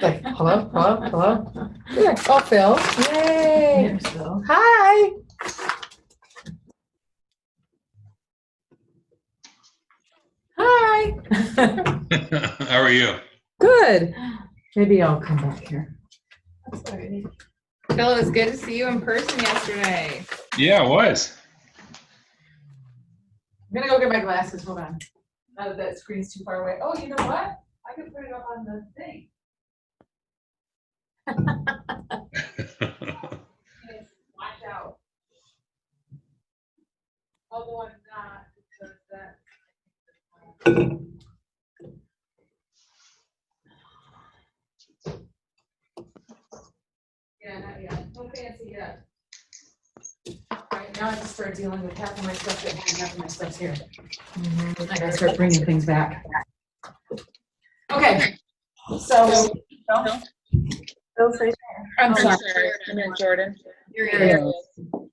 Like, hello, hello, hello. Yeah. Oh, Phil. Yay. Here's Phil. Hi. Hi. How are you? Good. Maybe I'll come back here. That's all right. Phil, it was good to see you in person yesterday. Yeah, it was. I'm gonna go get my glasses. Hold on. Now that that screen's too far away. Oh, you know what? I could put it up on the thing. Yes, watch out. Although I'm not, because that. Yeah, not yet. No fancy yet. All right, now I have to start dealing with half of my stuff at home, half of my stuff's here. I gotta start bringing things back. Okay, so. Phil's right there. I'm Oh, sorry. I'm in Jordan. You're Are here. you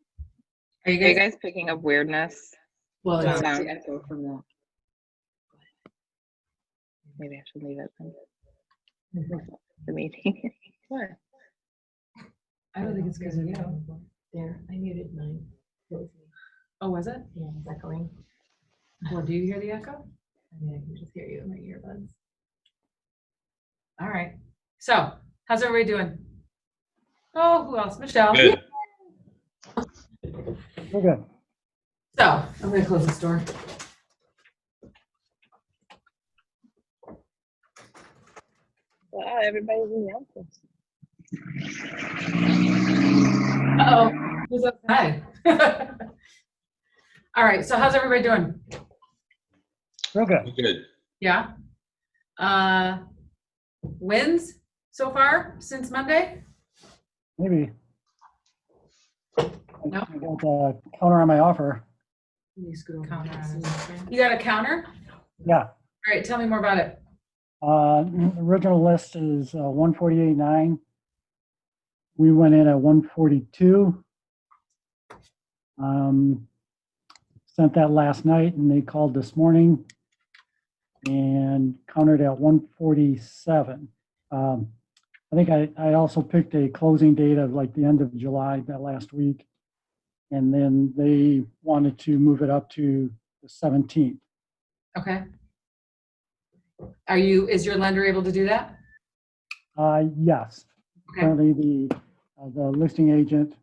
Are you guys picking up weirdness? Well, it's it's the echo from that. Maybe I should leave it then. The meeting. What? I don't think it's because of you. There, I muted mine. Oh, was it? Yeah, it's echoing. Well, do you hear the echo? I mean, I can just hear you in my earbuds. All right. So, how's everybody doing? Oh, who else? Michelle. Good. Okay. So, I'm gonna close this door. Wow, everybody's in the office. Uh-oh, who's outside? All right, so how's everybody doing? Okay. Good. Yeah? Wins so far since Monday? Maybe. No. I got a counter on my offer. Counter on it. You got a counter? Yeah. All right, tell me more about it. Original list is 148.9. We went in at 142. Sent that last night and they called this morning and countered at 147. I think I also picked a closing date of like the end of July, that last week. And then they wanted to move it up to the 17th. Okay. Is your lender able to do that? Yes. Okay. Currently, the listing agent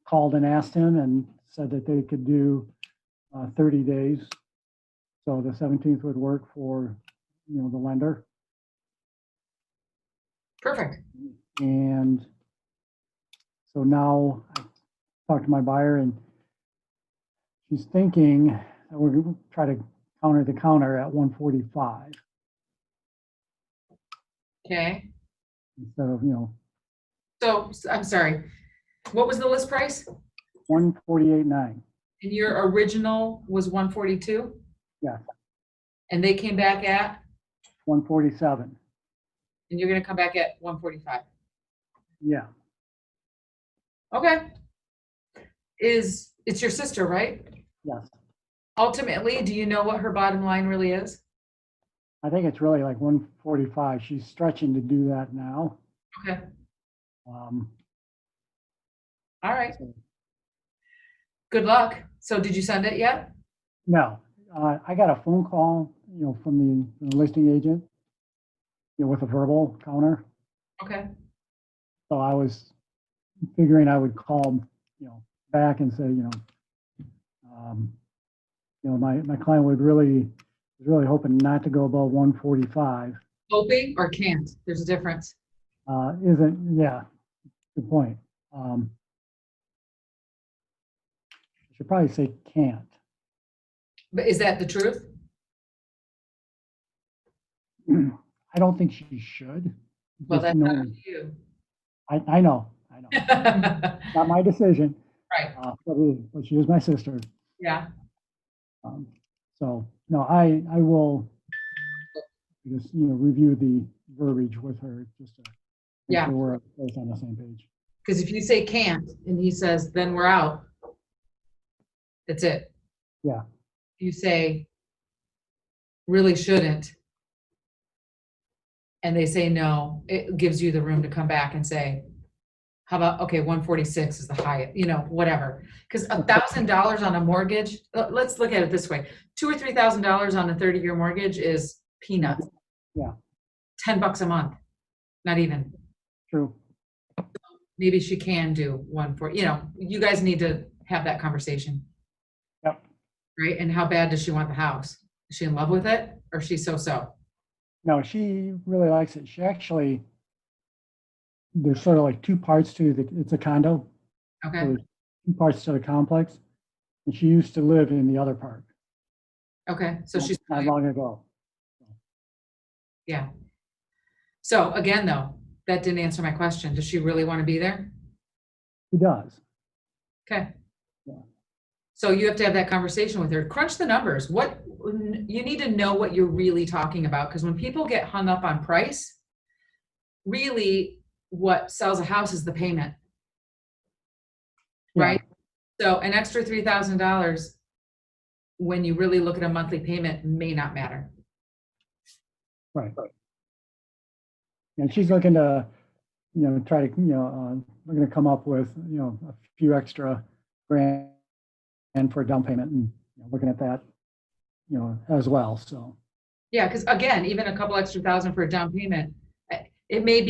called and asked him and said that they could do 30 days. So the 17th would work for, the lender. Perfect. And so now I talked to my buyer and she's thinking that we're going to try to counter the counter at 145 Okay. instead of, So, I'm sorry. What was the list price? 148.9. And your original was 142? Yeah. And they came back at, 147. and you're gonna come back at 145? Yeah. Okay. It's your sister, right? Yes. Ultimately, do you know what her bottom line really is? I think it's really like 145. She's stretching to do that now. Okay, Um, all right. so, Good luck. So did you send it yet? no, I got a phone call, from the listing agent, with a verbal counter. Okay, So I was figuring I would call, back and say, my client was really hoping not to go above 145. hoping or can't? There's a difference. Yeah, good point. I should probably say can't. But is that the truth? I don't think she should. Well, Just that's not knowing- up to you. I know. Not my decision. Right, But she is my sister. yeah, So, no, I will just, review the verbiage with her just to make Yeah. sure we're both on the same page. because if you say can't and he says, then we're out, that's it. Yeah. If you say really shouldn't, and they say no, it gives you the room to come back and say, how about, okay, 146 is the highest, whatever. Because $1,000 on a mortgage, let's look at it this way. $2,000 or $3,000 on a 30-year mortgage is peanuts. Yeah. $10 a month, not even. True. Maybe she can do one for, you guys need to have that conversation. Yep. Right? And how bad does she want the house? Is she in love with it, or is she so-so? No, she really likes it. She actually, there's sort of like two parts to it's a condo. Okay. So there's two parts to the complex. And she used to live in the other part. Okay. So she's Not long ago. yeah. So again, though, that didn't answer my question. Does she really want to be there? She does. Okay. Yeah. So you have to have that conversation with her. Crunch the numbers. You need to know what you're really talking about, because when people get hung up on price, really what sells a house is the payment. Yeah. Right? So an extra $3,000 when you really look at a monthly payment may not matter. Right. And she's looking to, try to, looking to come up with, a few extra grand for a down payment, and looking at that, as well. So. Yeah, because again, even a couple extra thousand for a down payment, it may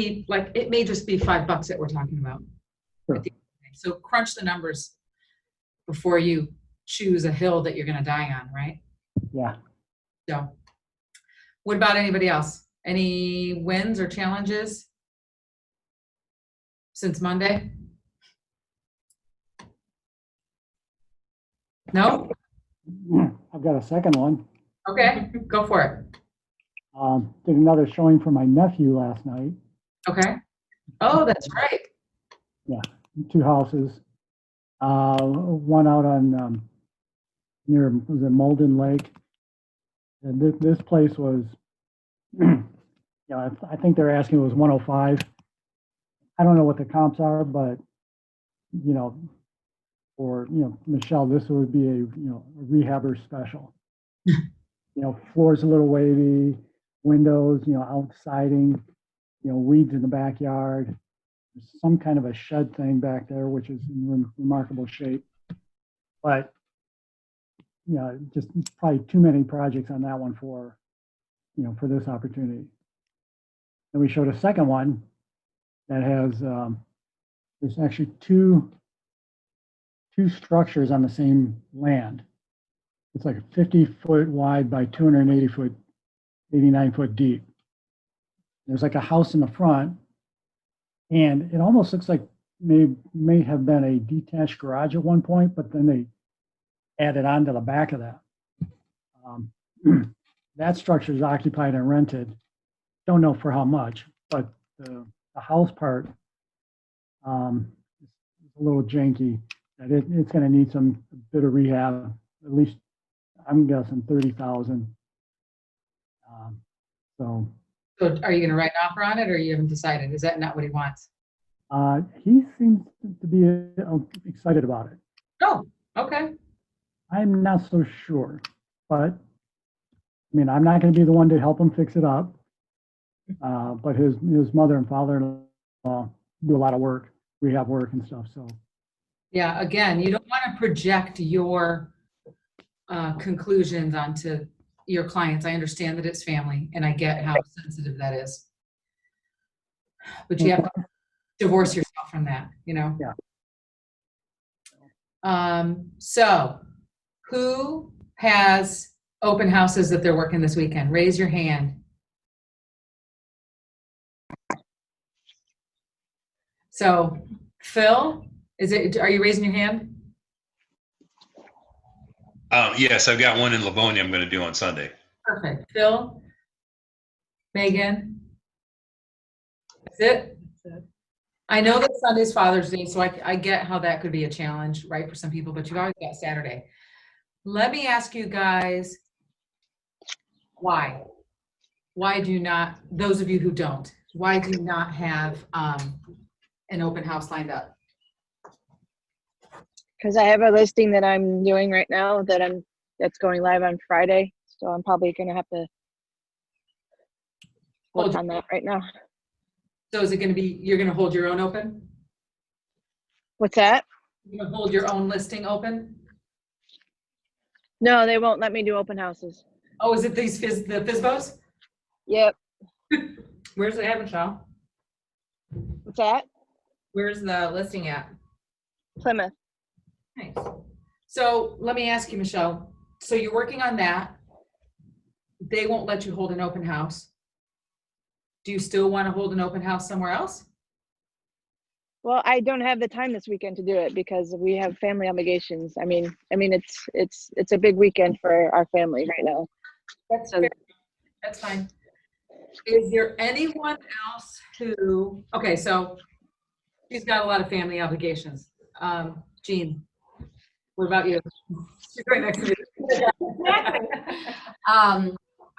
just be $5 that we're talking about. Sure. So crunch the numbers before you choose a hill that you're going to die on, right? Yeah. So what about anybody else? Any wins or challenges since Monday? No? I've got a second one. Okay, go for it. Did another showing for my nephew last night. Okay. Oh, that's right. Two houses. One out on near was it Malden Lake, and this place was, I think they're asking it was 105. I don't know what the comps are, but for Michelle, this would be a a rehabber special. Floors a little wavy, windows, outsiding, weeds in the backyard. There's some kind of a shed thing back there, which is in remarkable shape. But, just probably too many projects on that one for for this opportunity. And we showed a second one that has, there's actually two structures on the same land. It's like a 50-foot wide by 280-foot, 89-foot deep. There's like a house in the front, and it almost looks like may have been a detached garage at one point, but then they added on to the back of that. That structure is occupied and rented. Don't know for how much, but the house part is a little janky. That it's going to need a bit of rehab. At least I'm guessing 30,000. So are you going to write an offer on it, or you haven't decided? Is that not what he wants? he seems to be excited about it. Oh, okay. I'm not so sure, but I'm not going to be the one to help him fix it up. But his mother and father-in-law do a lot of work, rehab work and stuff. So Yeah, again, you don't want to project your conclusions onto your clients. I understand that it's family, and I get how sensitive that is. But you have to divorce yourself from that, Yeah. So who has open houses that they're working this weekend? Raise your hand. So Phil, are you raising your hand? Yes, I've got one in Livonia I'm going to do on Sunday. Perfect. Phil, Megan, that's it? I know that Sunday's Father's Day, so I get how that could be a challenge, right, for some people, but you've always got Saturday. Let me ask you guys, why? Why do not, those of you who don't, why do you not have an open house lined up? Because I have a listing that I'm doing right now that's going live on Friday. So I'm probably gonna have to work on that right now. So is it gonna be, you're gonna hold your own open? What's that? You're gonna hold your own listing open? No, they won't let me do open houses. Oh, is it the FISBOs? Yep. Where's it at, Michelle? What's that? Where's the listing at? Plymouth. Nice. So let me ask you, Michelle, so you're working on that. They won't let you hold an open house. Do you still want to hold an open house somewhere else? Well, I don't have the time this weekend to do it because we have family obligations. I mean, it's a big weekend for our family right now. That's So- fair. That's fine. Is there anyone else who, okay, so she's got a lot of family obligations. Jean, what about you? She's right next to me.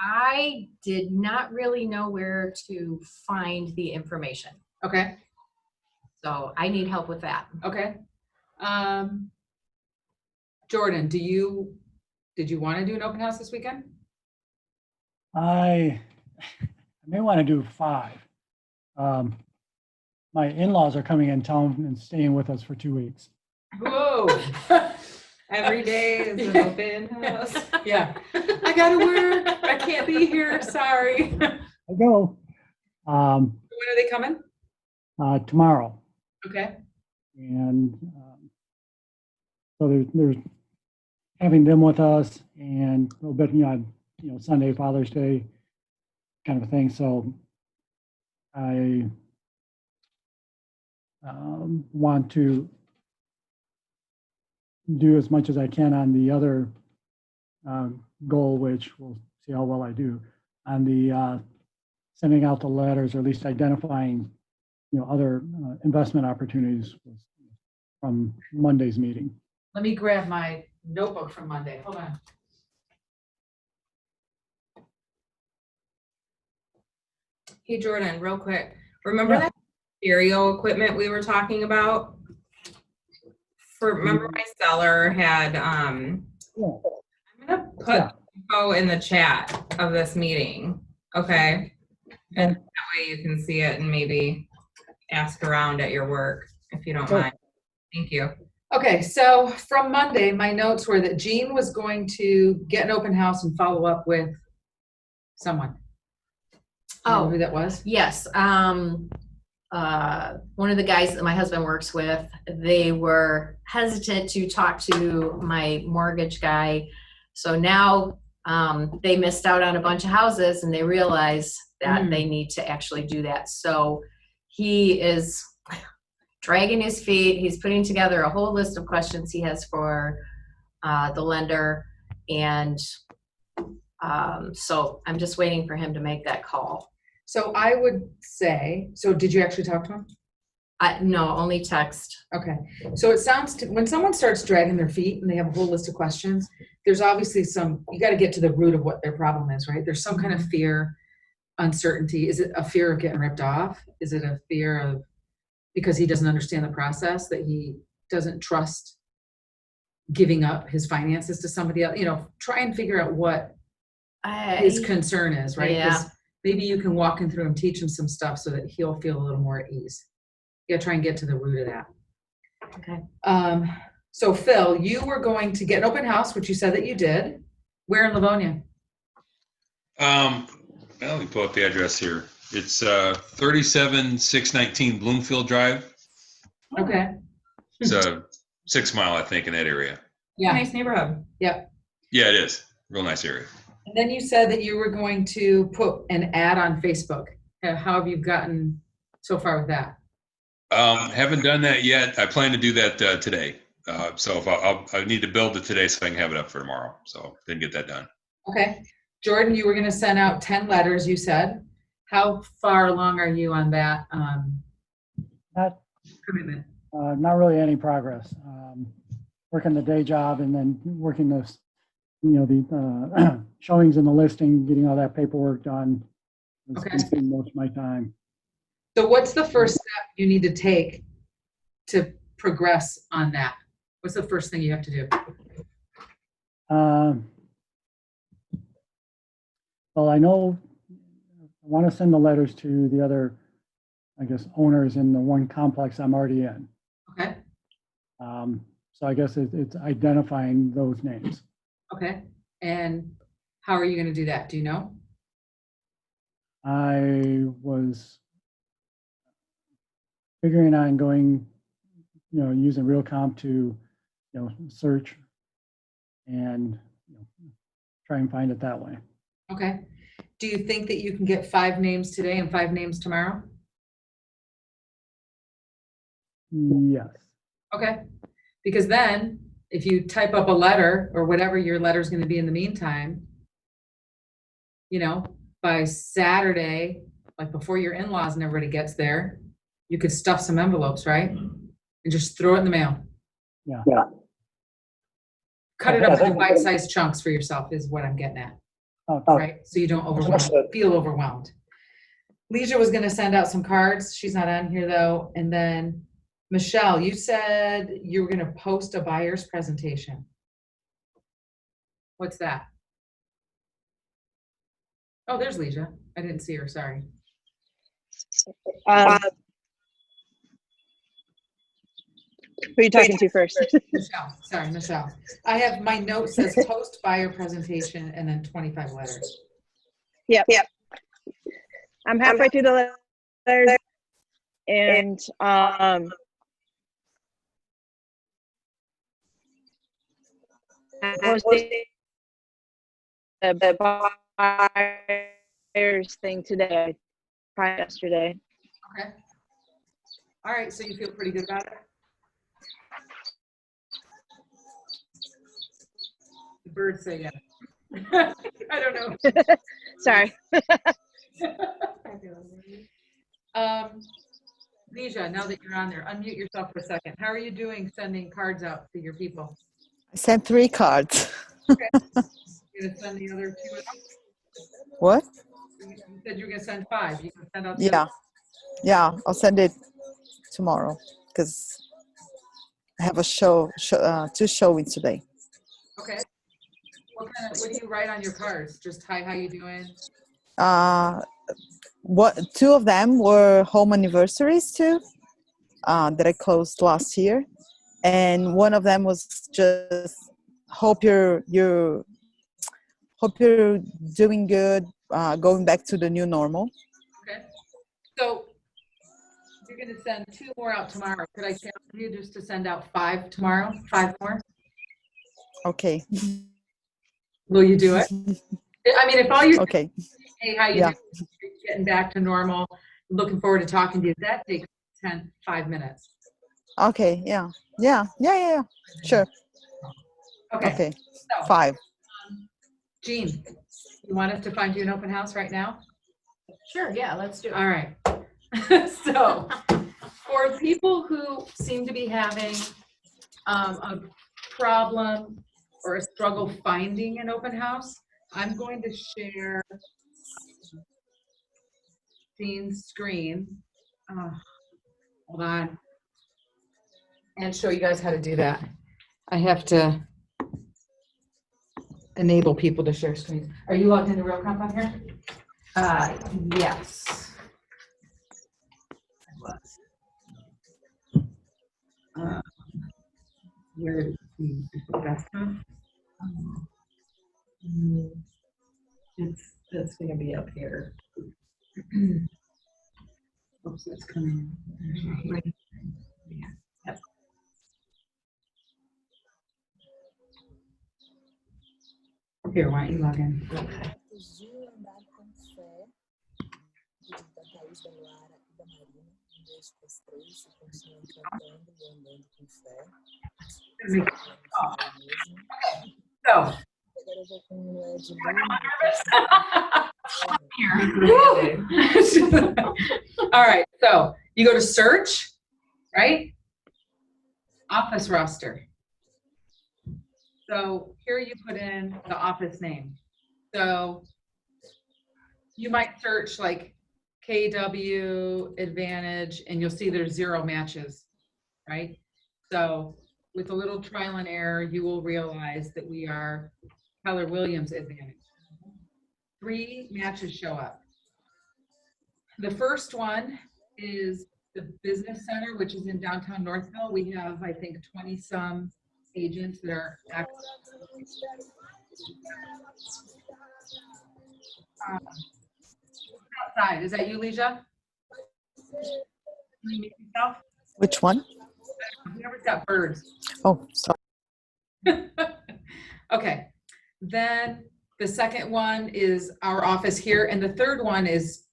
I did not really know where to find the information, Okay, so I need help with that. okay. Jordan, did you want to do an open house this weekend? I may want to do 5. My in-laws are coming in town and staying with us for 2 weeks. Whoa. Every day is an open house. Yeah. I gotta work. I can't be here. Sorry. When I go are they coming? tomorrow. Okay. And so there's having them with us and a little bit, Sunday, Father's Day kind of a thing. So I want to do as much as I can on the other goal, which we'll see how well I do, on the sending out the letters, or at least identifying, other investment opportunities from Monday's meeting. Let me grab my notebook from Monday. Hold on. Hey, Jordan, real quick. Remember Yeah. that stereo equipment we were talking about? Remember my seller had, Yeah. I'm gonna put Yeah. info in the chat of this meeting, okay? And that way you can see it and maybe ask around at your work if you don't Sure. mind. Thank you. Okay, so from Monday, my notes were that Jean was going to get an open house and follow up with someone. Do you know Oh, who that was? yes. One of the guys that my husband works with, they were hesitant to talk to my mortgage guy. So now they missed out on a bunch of houses and they realize that they need to actually do that. So he is dragging his feet. He's putting together a whole list of questions he has for the lender. And so I'm just waiting for him to make that call. So I would say, so did you actually talk to him? No, only text. Okay, so it sounds to, when someone starts dragging their feet and they have a whole list of questions, there's obviously you got to get to the root of what their problem is, right? There's some kind of fear, uncertainty. Is it a fear of getting ripped off? Is it a fear of, because he doesn't understand the process, that he doesn't trust giving up his finances to somebody else? Try and figure out what his concern is, right? 'Cause maybe you can walk him through and teach him some stuff so that he'll feel a little more at ease. You gotta try and get to the root of that. Okay. So Phil, you were going to get an open house, which you said that you did. Where in Livonia? Well, let me pull up the address here. It's 37619 Bloomfield Drive. Okay. It's a 6 mile, I think, in that area. Yeah. Nice neighborhood. Yeah, it is. Real nice area. And then you said that you were going to put an ad on Facebook. How have you gotten so far with that? Haven't done that yet. I plan to do that today. So if I need to build it today so I can have it up for tomorrow. So didn't get that done. Okay. Jordan, you were going to send out 10 letters, you said. How far along are you on that Not commitment? Not really any progress. Working the day job and then working this, the showings and the listing, getting all that paperwork done. It's Okay. consuming most of my time. So what's the first step you need to take to progress on that? What's the first thing you have to do? Well, I know want to send the letters to the other, I guess, owners in the one complex I'm already in. Okay, So I guess it's identifying those names. okay. And how are you gonna do that? Do you know? I was figuring on going, using RealComp to, search and try and find it that way. Okay. Do you think that you can get 5 names today and 5 names tomorrow? Yes. Okay, because then if you type up a letter or whatever your letter is gonna be in the meantime, by Saturday, like before your in-laws and everybody gets there, you could stuff some envelopes, right? And just throw it in the mail. Yeah. Cut it up into bite-sized chunks for yourself is what I'm getting at, Oh, right? So you don't feel overwhelmed. Leisha was gonna send out some cards. She's not on here though. And then Michelle, you said you were gonna post a buyer's presentation. What's that? Oh, there's Leisha. I didn't see her, sorry. Who are you talking to first? Michelle, sorry, Michelle. I have, my note says post buyer presentation and then 25 letters. Yep. I'm halfway through the letters, and I posted the buyers thing today, probably yesterday. Okay. All right, so you feel pretty good about it? The birds say yes. I don't know. Sorry. Leisha, now that you're on there, unmute yourself for a second. How are you doing sending cards out to your people? I sent 3 cards. You gonna send the other 2 out? What? You said you were gonna send 5. You can send out the Yeah. Yeah, I'll send it tomorrow because I have a show 2 showings today. Okay. What do you write on your cards? Just hi, how you doing? What 2 of them were home anniversaries too, that I closed last year, and one of them was just hope you're doing good, going back to the new normal. Okay. So you're gonna send 2 more out tomorrow. Could I challenge you just to send out 5 tomorrow? 5 more? Okay. Will you do it? I mean, if all you Okay. hey, how you Yeah. doing? Getting back to normal, looking forward to talking to you. That takes 5 minutes. Okay. Yeah. Sure. Okay. Okay. So, 5. Jean, you want us to find you an open house right now? Sure, yeah, let's do it. All right. So, for people who seem to be having a problem or a struggle finding an open house, I'm going to share Jean's screen. Hold on. And show you guys how to do that. I have to enable people to share screens. Are you logged into RealComp on here? Yes. Where is the desktop? It's gonna be up here. Oops, it's coming. Yeah, yep. Here, why don't you log in? So. All right, so you go to search, right? Office roster. So here you put in the office name. So you might search like KW Advantage and you'll see there's 0 matches, right? So with a little trial and error, you will realize that we are Keller Williams Advantage. 3 matches show up. The first one is the Business Center, which is in downtown Northville. We have, I think, 20-some agents that are active. Outside, is that you, Leisha? Can you mute yourself? Which one? Whoever's got birds. Oh, sorry. Okay, then the second one is our office here, and the third one is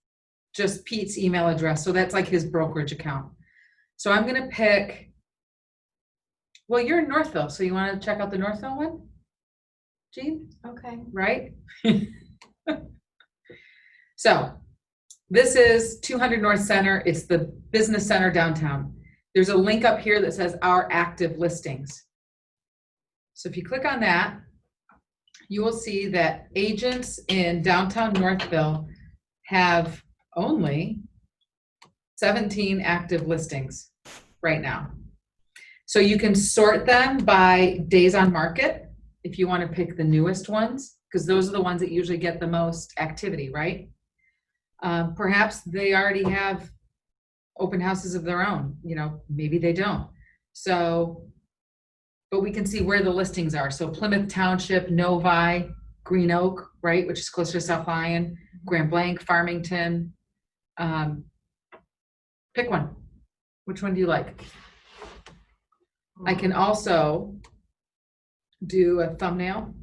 just Pete's email address, so that's like his brokerage account. So I'm gonna pick, well, you're in Northville, so you wanna check out the Northville one? Jean, Okay. right? So, this is 200 North Center, it's the business center downtown. There's a link up here that says our active listings. So if you click on that, you will see that agents in downtown Northville have only 17 active listings right now. So you can sort them by days on market if you want to pick the newest ones, because those are the ones that usually get the most activity, right? Perhaps they already have open houses of their own, you know, maybe they don't. So, but we can see where the listings are. So Plymouth Township, Novi, Green Oak, right, which is closer to South Lyon, Grand Blanc, Farmington. Pick one. Which one do you like? I can also do a thumbnail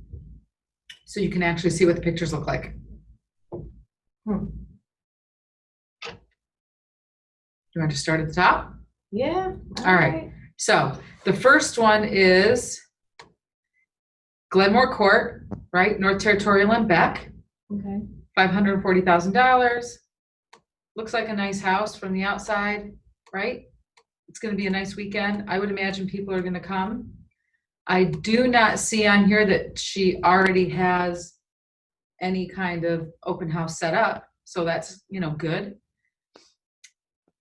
so you can actually see what the pictures look like. You want to start at the top? Yeah. All right. So the first one is Glenmore Court, right? North Territorial and Beck, Okay. $540,000. Looks like a nice house from the outside, right? It's going to be a nice weekend. I would imagine people are going to come. I do not see on here that she already has any kind of open house set up. So that's, you know, good.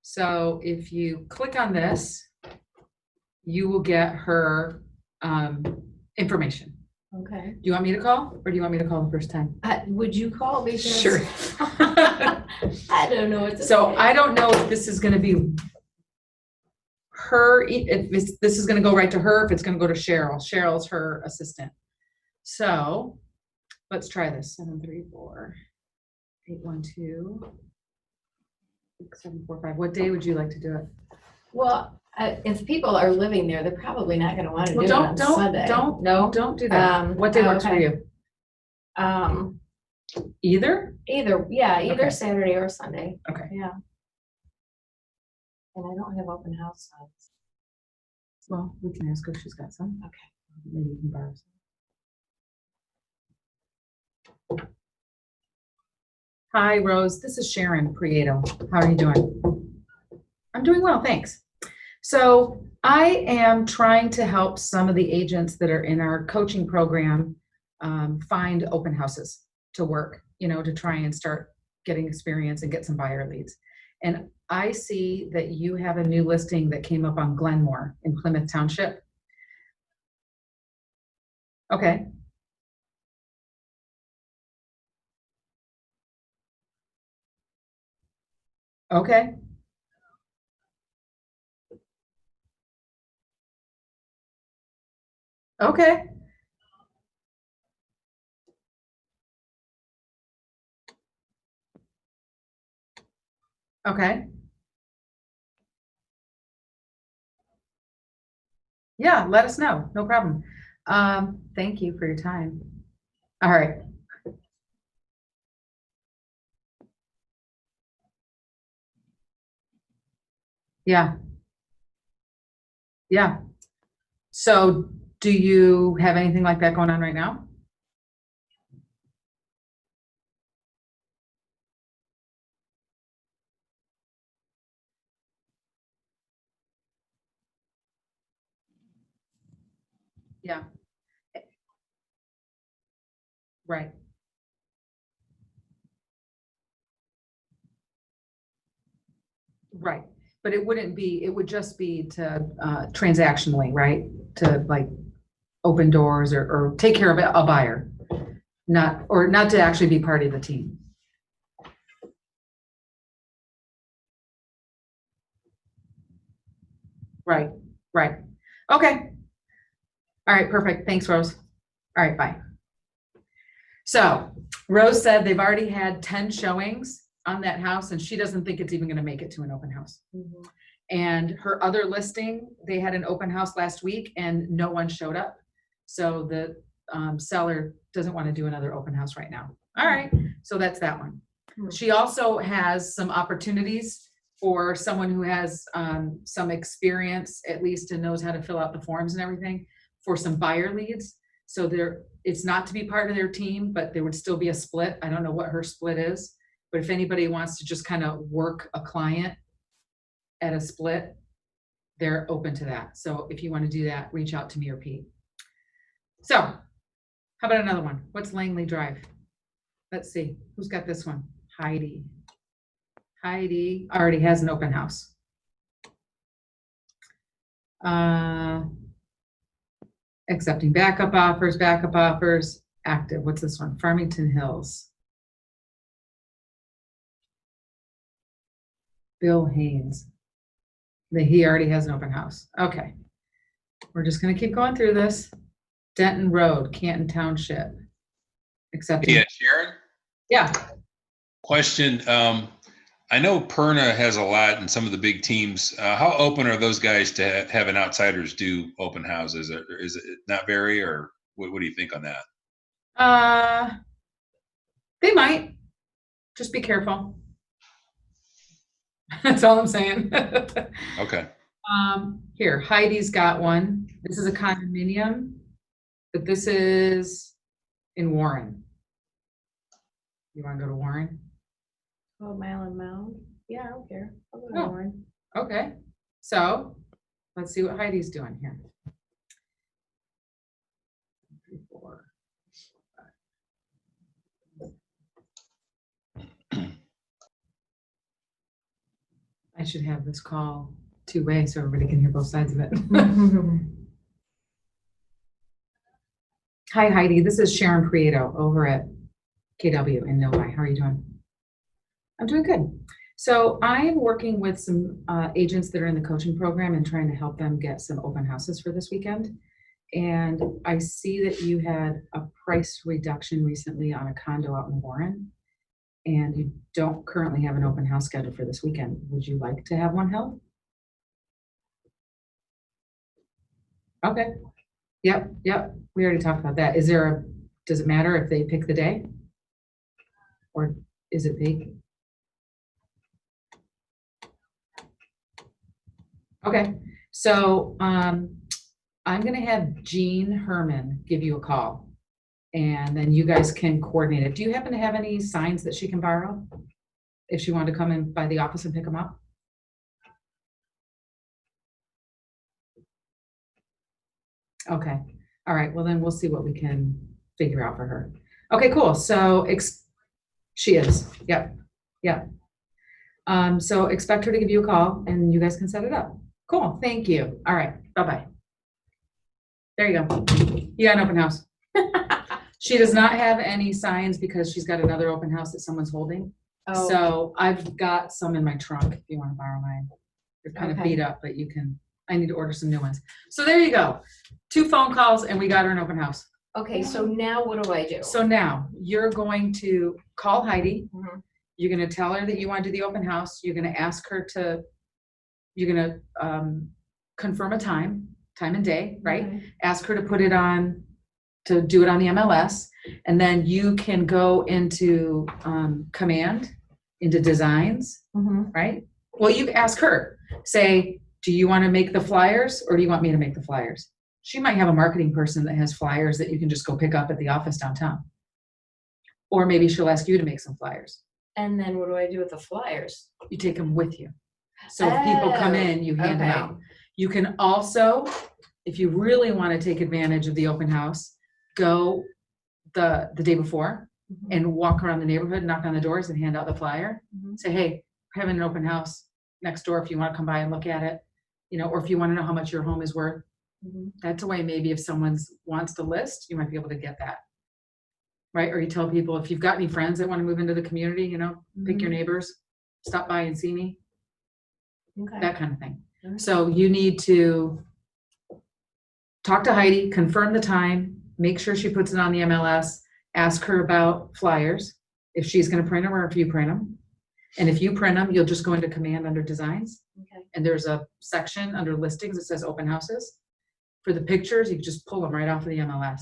So if you click on this, you will get her information. Okay. Do you want me to call or do you want me to call the first time? Would you call because Sure. I don't know what to So say. I don't know if this is going to be her, if this is going to go right to her, if it's going to go to Cheryl. Cheryl's her assistant. So let's try this. 734-812-6745. What day would you like to do it? Well, if people are living there, they're probably not gonna wanna do Well, it on Sunday. don't No? do that. What day works for okay. you? Um, Either? either Okay. Saturday or Sunday. Okay. Yeah. And I don't have open house signs. Well, we can ask her if she's got some. Okay. Maybe you can borrow some. Hi, Rose. This is Sharon Prieto. How are you doing? I'm doing well, thanks. So I am trying to help some of the agents that are in our coaching program find open houses to work, you know, to try and start getting experience and get some buyer leads. And I see that you have a new listing that came up on Glenmore in Plymouth Township. Okay. Okay. Okay. Okay. Yeah, let us know. No problem. Thank you for your time. All right. Yeah. Yeah. So do you have anything like that going on right now? Yeah. Right. Right. But it wouldn't be, it would just be to transactionally, right? To like open doors or take care of a buyer, not to actually be part of the team. Right, right. Okay. All right, perfect. Thanks, Rose. All right, bye. So Rose said they've already had 10 showings on that house and she doesn't think it's even gonna make it to an open house. And her other listing, they had an open house last week and no one showed up. So the seller doesn't want to do another open house right now. All right, so that's that one. She also has some opportunities for someone who has some experience, at least, and knows how to fill out the forms and everything, for some buyer leads. So it's not to be part of their team, but there would still be a split. I don't know what her split is, but if anybody wants to just kind of work a client at a split, they're open to that. So if you want to do that, reach out to me or Pete. So how about another one? What's Langley Drive? Let's see, who's got this one? Heidi. Heidi already has an open house. Accepting backup offers, active. What's this one? Farmington Hills. Bill Haynes. He already has an open house. Okay. We're just gonna keep going through this. Denton Road, Canton Township. Accepting. Yeah, Sharon, Yeah. question. I know Perna has a lot and some of the big teams. How open are those guys to having outsiders do open houses? Is it not very, or what do you think on that? They might. Just be careful. That's all I'm saying. Okay. Here, Heidi's got one. This is a condominium, but this is in Warren. You want to go to Warren? Oh, Mile and Mound? Yeah, I don't care. I'll go to Oh. Warren. Okay, so let's see what Heidi's doing here. 3, 4, 5. I should have this call two-way so everybody can hear both sides of it. Hi, Heidi. This is Sharon Prieto over at KW in Novi. How are you doing? I'm doing good. So I'm working with some agents that are in the coaching program and trying to help them get some open houses for this weekend. And I see that you had a price reduction recently on a condo out in Warren, and you don't currently have an open house scheduled for this weekend. Would you like to have one held? Okay. Yep. We already talked about that. Does it matter if they pick the day? Or is it vacant? Okay, so I'm gonna have Jean Herman give you a call and then you guys can coordinate it. Do you happen to have any signs that she can borrow? If she wanted to come in by the office and pick them up? Okay, all right, well then we'll see what we can figure out for her. Okay, cool, so she is, yep. So expect her to give you a call and you guys can set it up. Cool, thank you. All right, bye-bye. There you go. You got an open house. She does not have any signs because she's got another open house that someone's holding. Oh, So I've got some in my trunk if you want to borrow mine. They're kind of Okay. beat up, but I need to order some new ones. So there you go. 2 phone calls and we got her an open house. okay, so now what do I do? So now you're going to call Heidi. Mhm. You're going to tell her that you want to do the open house. You're going to ask her you're going to confirm a time and day, right? Okay. Ask her to put it on, to do it on the MLS. And then you can go into command, into designs, Mhm. right? Well, you ask her, say, do you want to make the flyers or do you want me to make the flyers? She might have a marketing person that has flyers that you can just go pick up at the office downtown. Or maybe she'll ask you to make some flyers. And then what do I do with the flyers? You take them with you. So if people come in, you hand them out. You can also, if you really want to take advantage of the open house, go the day before Mhm. and walk around the neighborhood, knock on the doors and hand out the flyer. Mhm. Say, hey, we're having an open house next door if you want to come by and look at it, or if you want to know how much your home is worth. Mhm. That's a way maybe if someone wants to list, you might be able to get that. Right? Or you tell people if you've got any friends that want to move into the community, pick your neighbors, stop by and see me, Okay. that kind of thing. So you need to talk to Heidi, confirm the time, make sure she puts it on the MLS, ask her about flyers, if she's gonna print them or if you print them. And if you print them, you'll just go into command under designs. Okay. And there's a section under listings that says open houses. For the pictures, you can just pull them right off of the MLS.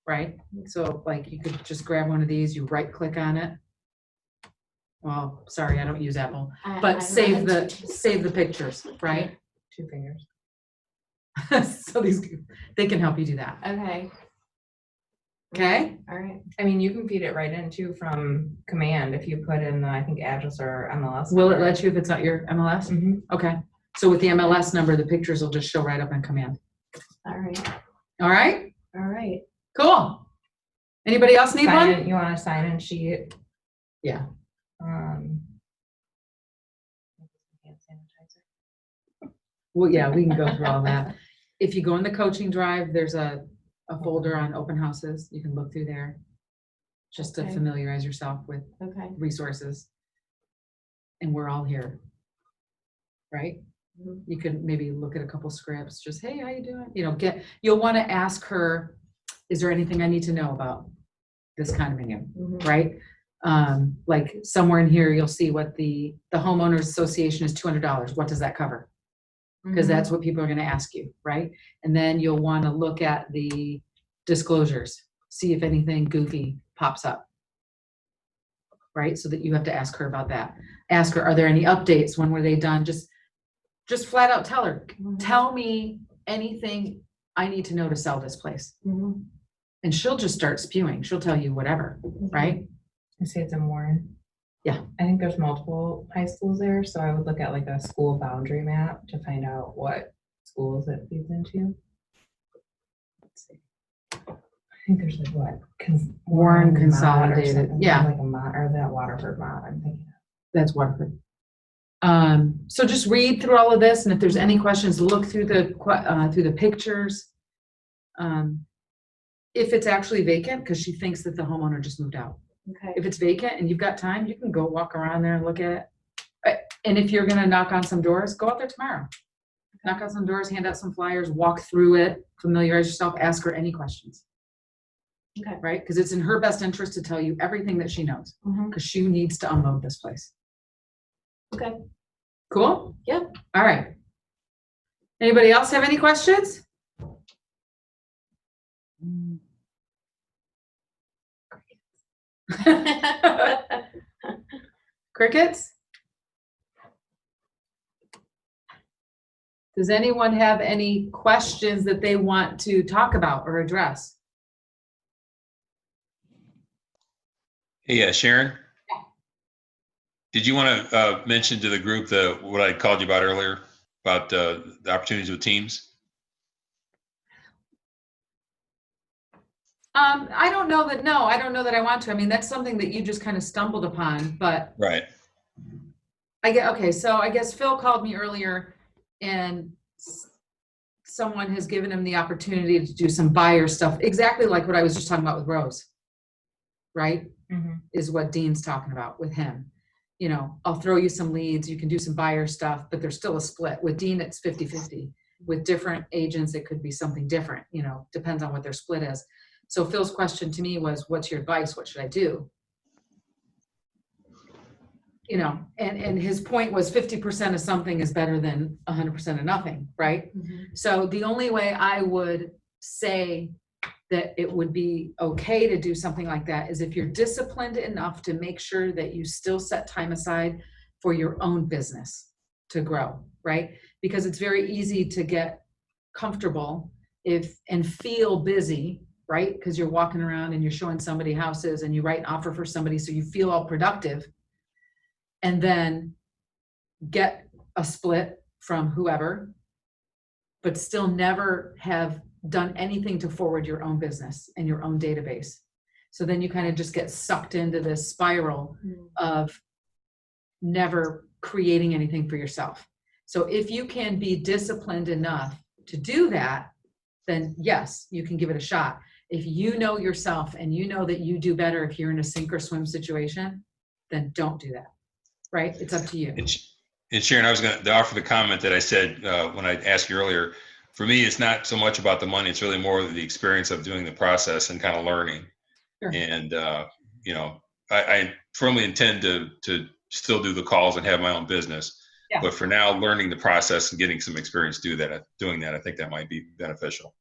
Right? So like you could just grab one of these, you right click on it. Well, sorry, I don't use Apple, but save the pictures, right? 2 fingers. So they can help you do that. Okay. Okay? All right. I mean, you can feed it right into from command if you put in the, I think, address or MLS. Will it let you if it's not your MLS? Mm-hmm. Okay. So with the MLS number, the pictures will just show right up on command. All right. All right? All right. Cool. Anybody else need one? You want a sign in sheet? Yeah. Um, Well, yeah, we can go through all that. If you go in the coaching drive, there's a folder on open houses. You can look through there just to Okay. familiarize yourself with Okay. resources. And we're all here, right? Mhm. You could maybe look at a couple scripts, just, hey, how you doing? You know, you'll want to ask her, is there anything I need to know about this condominium, Mhm. right? Like somewhere in here, you'll see what the homeowners association is $200. What does that cover? Because that's what people are going to ask you, right? And then you'll want to look at the disclosures, see if anything goofy pops up, right? So that you have to ask her about that. Ask her, are there any updates? When were they done? Just flat out tell her, Mhm. tell me anything I need to know to sell this place. Mhm. And she'll just start spewing. She'll tell you whatever, right? I see it's in Warren. Yeah. I think there's multiple high schools there, so I would look at like a school boundary map to find out what schools it feeds into. Let's see. I think there's like what? Warren Mott or Consolidated, something, yeah. Like a Mott, or that Waterford Mott, I'm thinking. That's Waterford. So just read through all of this, and if there's any questions, look through the pictures. If it's actually vacant, because she thinks that the homeowner just moved out. Okay. If it's vacant and you've got time, you can go walk around there and look at it. And if you're gonna knock on some doors, go out there tomorrow. Knock on some doors, hand out some flyers, walk through it, familiarize yourself, ask her any questions. Okay. Right? Because it's in her best interest to tell you everything that she knows, Mhm. because she needs to unload this place. Okay. Cool? Yep. All right. Anybody else have any questions? Crickets? Does anyone have any questions that they want to talk about or address? Hey, Sharon? Did you want to mention to the group what I called you about earlier about the opportunities with teams? I don't know that I want to. I mean, that's something that you just kind of stumbled upon, but Right. okay, so I guess Phil called me earlier and someone has given him the opportunity to do some buyer stuff, exactly like what I was just talking about with Rose, right? Mhm. Is what Dean's talking about with him. You know, I'll throw you some leads, you can do some buyer stuff, but there's still a split. With Dean, it's 50-50. With different agents, it could be something different, you know, depends on what their split is. So Phil's question to me was, what's your advice? What should I do? You know, and his point was 50% of something is better than 100% of nothing, right? Mhm. So the only way I would say that it would be okay to do something like that is if you're disciplined enough to make sure that you still set time aside for your own business to grow, right? Because it's very easy to get comfortable and feel busy, right? Because you're walking around and you're showing somebody houses and you write an offer for somebody so you feel all productive, and then get a split from whoever, but still never have done anything to forward your own business and your own database. So then you kind of just get sucked into this spiral of never creating anything for yourself. So if you can be disciplined enough to do that, then yes, you can give it a shot. If you know yourself and you know that you do better if you're in a sink or swim situation, then don't do that, right? It's up to you. And And Sharon, I was going to offer the comment that I said when I asked you earlier. For me, it's not so much about the money; it's really more the experience of doing the process and kind of learning. Sure. And I firmly intend to still do the calls and have my own business. Yeah. But for now, learning the process and getting some experience doing that, I think that might be beneficial.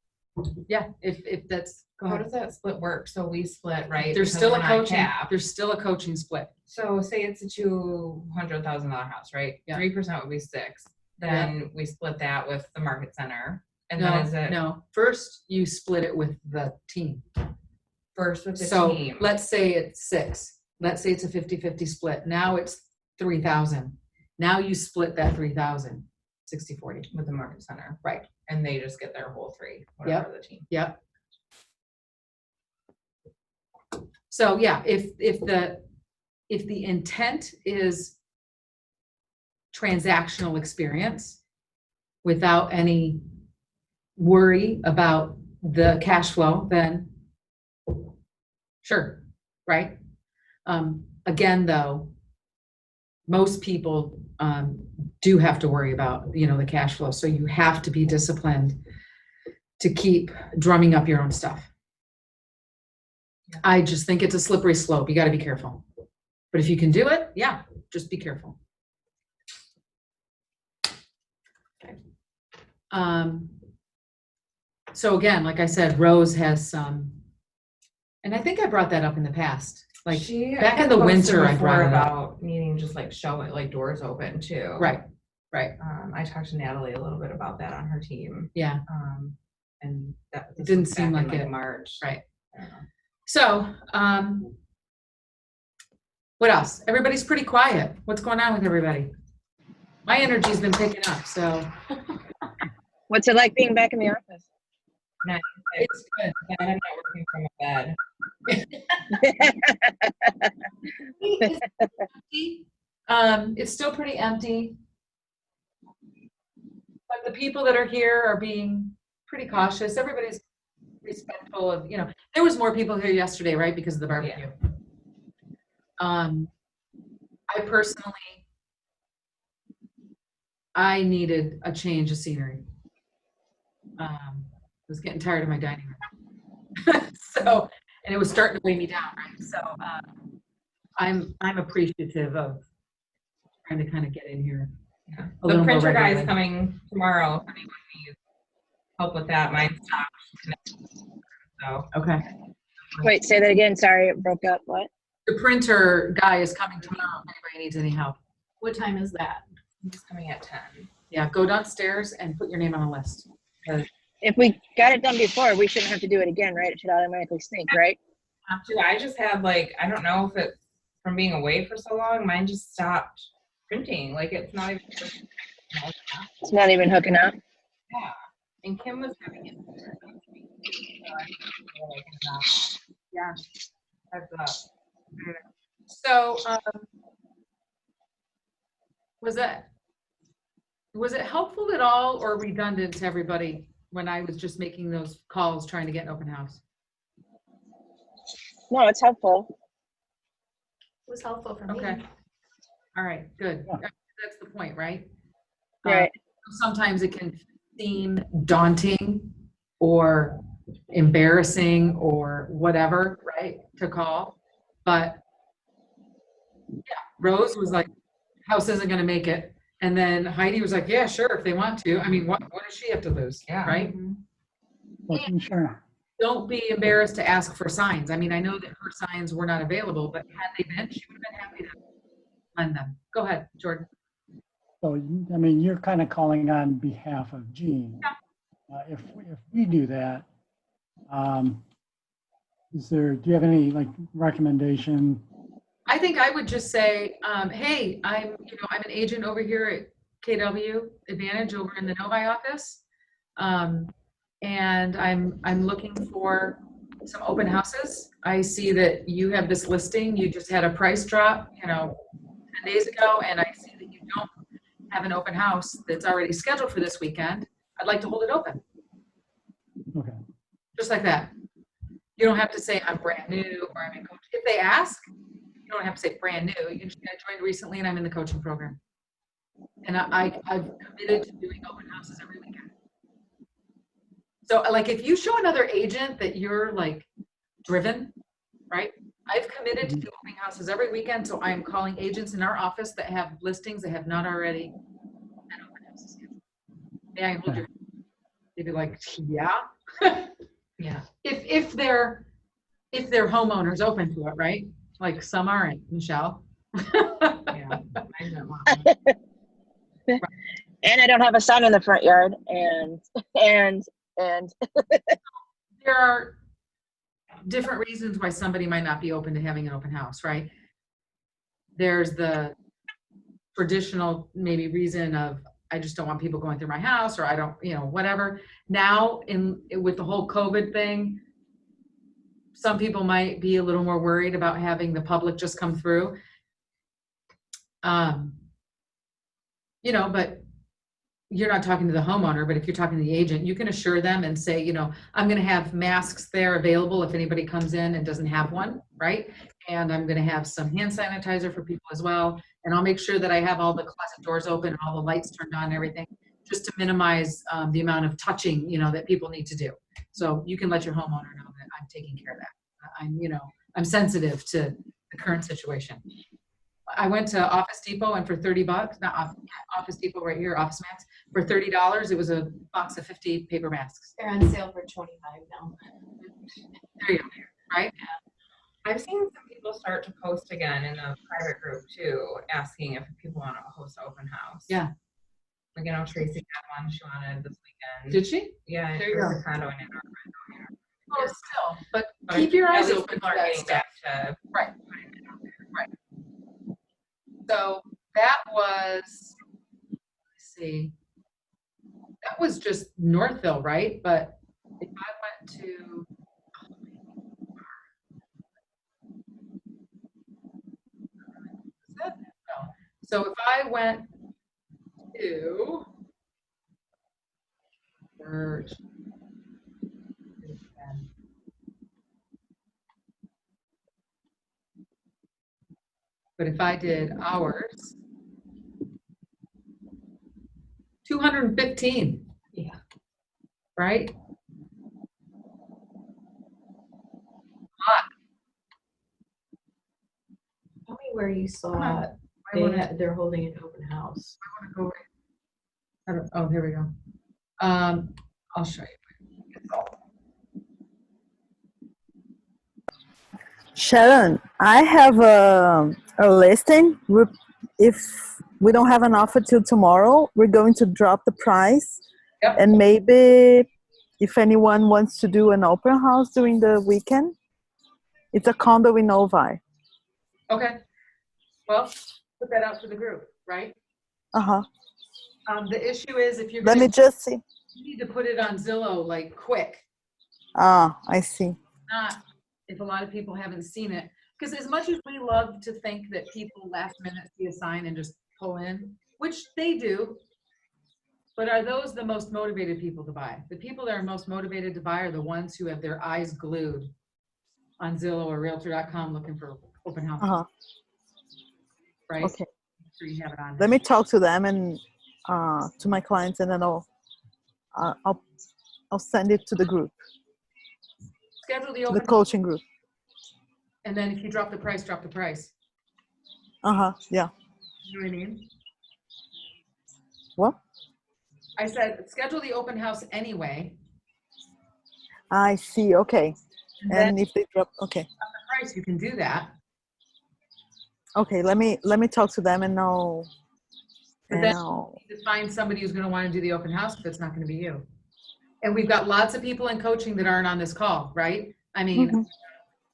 Yeah, if that's, go How ahead. does that split work? So we split, right? There's because still a we're not coaching, capped. there's still a coaching split. So say it's a $200,000 house, right? Yeah. 3% would be 6. Then we split that with the market center. And then No, is it no, first you split it with the team. first with the So team? let's say it's 6. Let's say it's a 50-50 split. Now it's 3,000. Now you split that 3,000, 60-40. With the market center. Right. And they just get their whole 3, whatever the team. Yep. So yeah, if the intent is transactional experience without any worry about the cash flow, then sure, right? Again, though, most people do have to worry about, the cash flow. So you have to be disciplined to keep drumming up your own stuff. Yeah. I just think it's a slippery slope. You got to be careful. But if you can do it, yeah, just be careful. Okay. So again, like I said, Rose has some, and I think I brought that up in the past. Like She back in had the posted winter, I before brought it up. about needing just like show it like doors open too. Right. I talked to Natalie a little bit about that on her team. Yeah. And that It didn't was seem back in, like it. March. Right. I don't know. So, what else? Everybody's pretty quiet. What's going on with everybody? My energy's been picking up, so What's it like being back in the office? it's good. And I'm not working from a bed. It's still pretty empty. But the people that are here are being pretty cautious. Everybody's respectful of, there was more people here yesterday, right? Because of the barbecue. I personally, I needed a change of scenery. I was getting tired of my dining room. So, and it was starting to weigh me down, right? So, I'm appreciative of trying to kind of get in here. Yeah. A The little more printer guy is regularly. coming tomorrow. If anyone needs help with that, mine stopped. So Okay. Wait, say that again. Sorry, it broke up. What? The printer guy is coming tomorrow if anybody needs any help. What time is that? he's coming at 10. Yeah, go downstairs and put your name on the list. If we got it done before, we shouldn't have to do it again, right? It should automatically sync, right? I just had like, I don't know if it's from being away for so long, mine just stopped printing. Like it's not even, It's not even hooking up. yeah. And Kim was having it. Yeah. Heads up. So, was it helpful at all or redundant to everybody when I was just making those calls trying to get an open house? No, it's helpful. It was helpful for me. Okay. All right, good. Yeah. That's the point, right? Right. Sometimes it can seem daunting or embarrassing or whatever, right, to call. But yeah, Rose was like, house isn't going to make it. And then Heidi was like, yeah, sure, if they want to. I mean, what does she have to lose? Yeah. Right? Making sure. Don't be embarrassed to ask for signs. I mean, I know that her signs were not available, but had they been, she would have been happy to lend them. Go ahead, Jordan. So, I mean, you're kind of calling on behalf of Jean. If we do that, do you have any like recommendation? I think I would just say, hey, I'm an agent over here at KW Advantage over in the Novi office. And I'm looking for some open houses. I see that you have this listing. You just had a price drop, 10 days ago, and I see that you don't have an open house that's already scheduled for this weekend. I'd like to hold it open. Okay. Just like that. You don't have to say I'm brand new or I'm in coach. If they ask, you don't have to say brand new. You can say I joined recently and I'm in the coaching program. And I've committed to doing open houses every weekend. So like, if you show another agent that you're like driven, right? I've committed to do open houses every weekend, so I am calling agents in our office that have listings that have not already had open houses scheduled. May I hold your, they'd be like, yeah. Yeah. If they're homeowners open to it, right? Like some aren't, Michelle. Yeah. I don't want one. And I don't have a sign in the front yard, and There are different reasons why somebody might not be open to having an open house, right? There's the traditional maybe reason of, I just don't want people going through my house, or I don't, whatever. Now with the whole COVID thing, some people might be a little more worried about having the public just come through. But you're not talking to the homeowner, but if you're talking to the agent, you can assure them and say, I'm going to have masks there available if anybody comes in and doesn't have one, right? And I'm going to have some hand sanitizer for people as well. And I'll make sure that I have all the closet doors open and all the lights turned on and everything, just to minimize the amount of touching, that people need to do. So you can let your homeowner know that I'm taking care of that. I'm sensitive to the current situation. I went to Office Depot, and for $30, not Office Depot right here, Office Max, for $30, it was a box of 50 paper masks. They're on sale for 25 now. There you go, right? I've seen some people start to post again in the private group too, asking if people want to host an open house. Yeah. Like, Tracy had one she wanted this weekend. Did she? Yeah, There you there was go. a condo in Ann Arbor. Oh, still, but But keep your at eyes least open people for are that getting stuff. back to Right. putting it out there. So that was, let's see, that was just Northville, right? But if I went to, no. So if I went to Birch, but if I did ours, 215. Yeah. Right? Tell me where you saw I they're holding an open house. wanna go oh, here we go. I'll show you. Sharon, I have a listing. If we don't have an offer till tomorrow, we're going to drop the price. Yep. And maybe if anyone wants to do an open house during the weekend, it's a condo in Novi. Okay. Well, put that out to the group, right? Uh-huh. The issue is if you're Let gonna, me just see. you need to put it on Zillow like quick, Ah, I see. not if a lot of people haven't seen it. Because as much as we love to think that people last minute see a sign and just pull in, which they do, but are those the most motivated people to buy? The people that are most motivated to buy are the ones who have their eyes glued on Zillow or Realtor.com looking for open house, Uh-huh. right? Okay. So you have it on. Let me talk to them and to my clients, and then I'll send it to the group, Schedule the to open the coaching group. and then if you drop the price, drop the price. Uh-huh. Yeah. You know what I mean? What? I said, schedule the open house anyway, I see. Okay. and then And if they drop, okay. the price, you can do that. Okay. Let me talk to them, and I'll. But And then I'll. you need to find somebody who's gonna wanna do the open house, if it's not gonna be you. And we've got lots of people in coaching that aren't on this call, right? I mean, Mhm.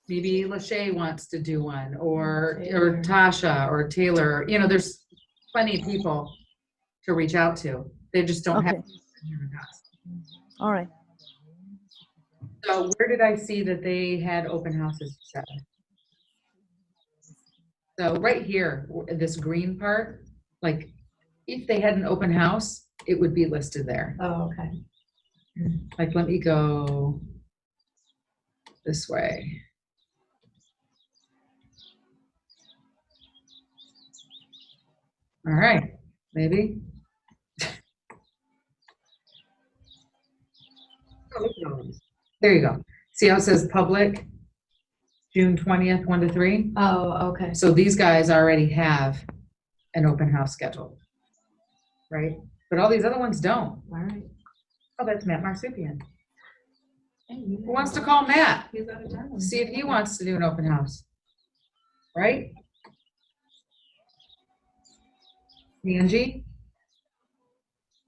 maybe Lachey wants to do one, or Taylor. Tasha, or Taylor, there's plenty of people to reach out to. They just don't have. Okay. All right. So where did I see that they had open houses set? So right here, this green part, like if they had an open house, it would be listed there. Oh, okay. Like, let me go this way. All right. Maybe? Oh, look at all these. There you go. See how it says public? June 20th, 1 to 3? Oh, okay. So these guys already have an open house scheduled, right? But all these other ones don't. All right. Oh, that's Matt Marsupian. Who Who wants to call Matt? He's out of town. See if he wants to do an open house. Right? Angie?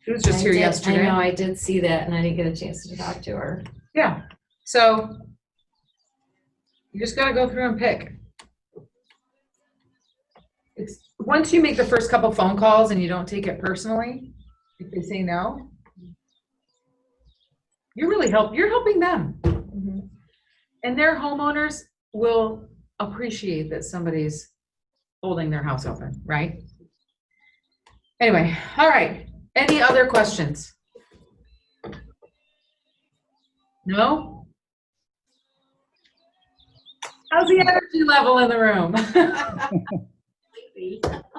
She was just I here did- yesterday. I know, I did see that and I didn't get a chance to talk to her. Yeah, so you just gotta go through and pick. It's, once you make the first couple phone calls and you don't take it personally, if they say no, you're helping them. And their homeowners will appreciate that somebody's holding their house open, right? Anyway, all right, any other questions? No? How's the energy level in the room?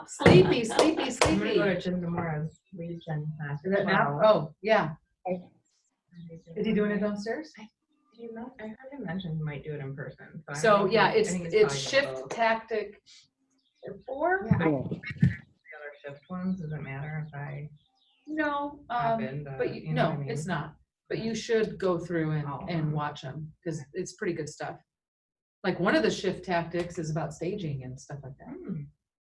Sleepy, sleepy, I'm gonna go sleepy. to Jim tomorrow's weekend class. Is that now? Oh, yeah. Is he doing it downstairs? I heard him mention he might do it in person. I So, think yeah, he- I it's think he's probably gonna shift go. tactic 4? Yeah, I Cool. can the other shift ones, does it matter if I No, hop in to, but you know what I no, mean? it's not. But you should go through Oh. and watch them because it's pretty good stuff. Like one of the shift tactics is about staging and stuff like that. Hmm,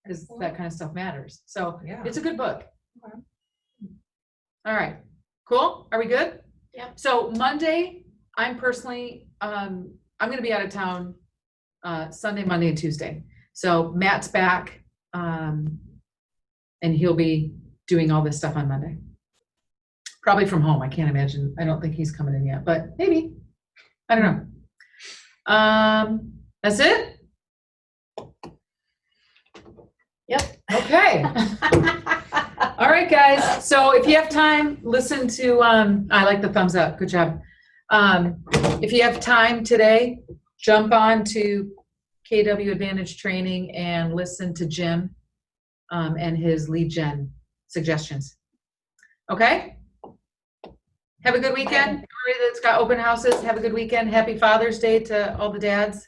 Because that kind of stuff matters. So Yeah. it's a good book. Okay. All right, cool. Are we good? Yep. So Monday, I'm personally, I'm gonna be out of town Sunday, Monday, and Tuesday. So Matt's back, and he'll be doing all this stuff on Monday. Probably from home. I can't imagine. I don't think he's coming in yet, but maybe. I don't know. That's it? Yep. Okay. All right, guys. So if you have time, listen to, I like the thumbs up. Good job. If you have time today, jump on to KW Advantage Training and listen to Jim and his lead gen suggestions. Okay? Have a good weekend. Everybody that's got open houses, have a good weekend. Happy Father's Day to all the dads.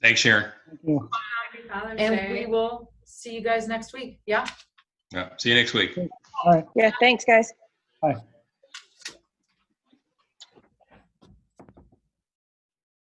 Thanks, Sharon. Thank you. Happy Father's And Day. we will see you guys next week. Yeah? Yeah. See you next week. All right. Yeah, thanks, guys. Bye.